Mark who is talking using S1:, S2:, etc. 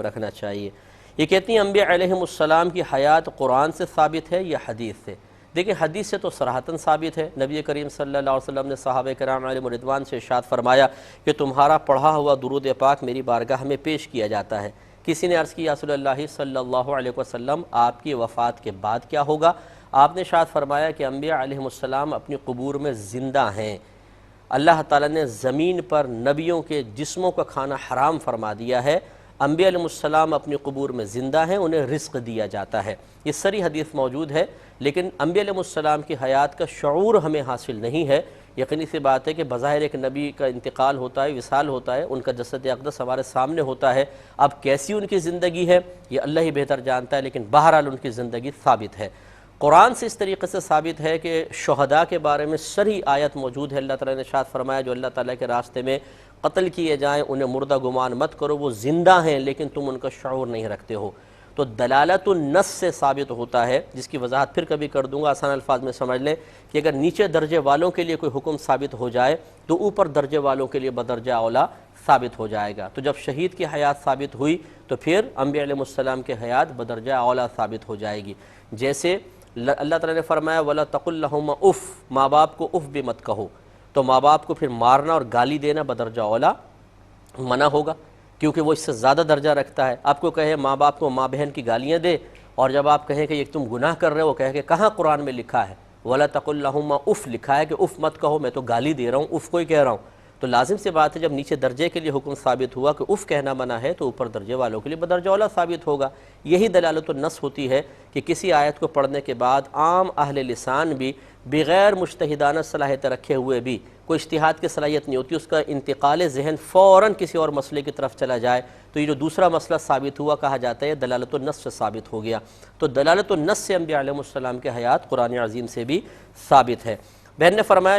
S1: رکھنا چاہیے۔ یہ کہتی ہیں انبیاء علیہم السلام کی حیات قرآن سے ثابت ہے یا حدیث سے؟ دیکھیں حدیث سے تو صراحتاً ثابت ہے۔ نبی کریم صلی اللہ علیہ وسلم نے صحابہ کرام علیہم رضوان سے ارشاد فرمایا کہ تمہارا پڑھا ہوا درود پاک میری بارگاہ میں پیش کیا جاتا ہے۔ کسی نے عرض کیا رسول اللہ صلی اللہ علیہ وسلم آپ کی وفات کے بعد کیا ہوگا؟ آپ نے ارشاد فرمایا کہ انبیاء علیہم السلام اپنی قبور میں زندہ ہیں۔ اللہ تعالیٰ نے زمین پر نبیوں کے جسموں کا کھانا حرام فرما دیا ہے۔ انبیاء علیہ السلام اپنی قبور میں زندہ ہیں، انہیں رزق دیا جاتا ہے۔ یہ سری حدیث موجود ہے، لیکن انبیاء علیہ السلام کی حیات کا شعور ہمیں حاصل نہیں ہے۔ یقینی سی بات ہے کہ بظاہر ایک نبی کا انتقال ہوتا ہے، وصال ہوتا ہے، ان کا جسد اقدس ہمارے سامنے ہوتا ہے۔ اب کیسی ان کی زندگی ہے یہ اللہ ہی بہتر جانتا ہے، لیکن بہرحال ان کی زندگی ثابت ہے۔ قرآن سے اس طریقے سے ثابت ہے کہ شہداء کے بارے میں صریح آیت موجود ہے۔ اللہ تعالیٰ نے ارشاد فرمایا جو اللہ تعالیٰ کے راستے میں قتل کیے جائیں انہیں مردہ گمان مت کرو، وہ زندہ ہیں لیکن تم ان کا شعور نہیں رکھتے ہو۔ تو دلالت النص سے ثابت ہوتا ہے، جس کی وضاحت پھر کبھی کر دوں گا، آسان الفاظ میں سمجھ لیں کہ اگر نیچے درجے والوں کے لیے کوئی حکم ثابت ہو جائے تو اوپر درجے والوں کے لیے بدرجہ اولا ثابت ہو جائے گا۔ تو جب شہید کی حیات ثابت ہوئی تو پھر انبیاء علیہ السلام کی حیات بدرجہ اولا ثابت ہو جائے گی۔ جیسے اللہ تعالیٰ نے فرمایا وَلَا تَقُلْ لَهُمَا اُف، ماں باپ کو اف بھی مت کہو، تو ماں باپ کو پھر مارنا اور گالی دینا بدرجہ اولا منع ہوگا، کیونکہ وہ اس سے زیادہ درجہ رکھتا ہے۔ آپ کو کہے ماں باپ کو ماں بہن کی گالیاں دے، اور جب آپ کہیں کہ یہ تم گناہ کر رہے ہو، کہے کہ کہاں قرآن میں لکھا ہے وَلَا تَقُلْ لَهُمَا اُف لکھا ہے کہ اف مت کہو، میں تو گالی دے رہا ہوں، اف کو ہی کہہ رہا ہوں۔ تو لازم سی بات ہے جب نیچے درجے کے لیے حکم ثابت ہوا کہ اف کہنا منع ہے تو اوپر درجے والوں کے لیے بدرجہ اولا ثابت ہوگا۔ یہی دلالت النص ہوتی ہے کہ کسی آیت کو پڑھنے کے بعد عام اہل لسان بھی بغیر مجتہدانہ صلاحیت رکھے ہوئے بھی، کوئی اجتہاد کی صلاحیت نہیں ہوتی، اس کا انتقال ذہن فوراً کسی اور مسئلے کی طرف چلا جائے تو یہ جو دوسرا مسئلہ ثابت ہوا کہا جاتا ہے دلالت النص سے ثابت ہو گیا۔ تو دلالت النص سے انبیاء علیہ السلام کے حیات قرآن عظیم سے بھی ثابت ہے۔ بہن نے فرمایا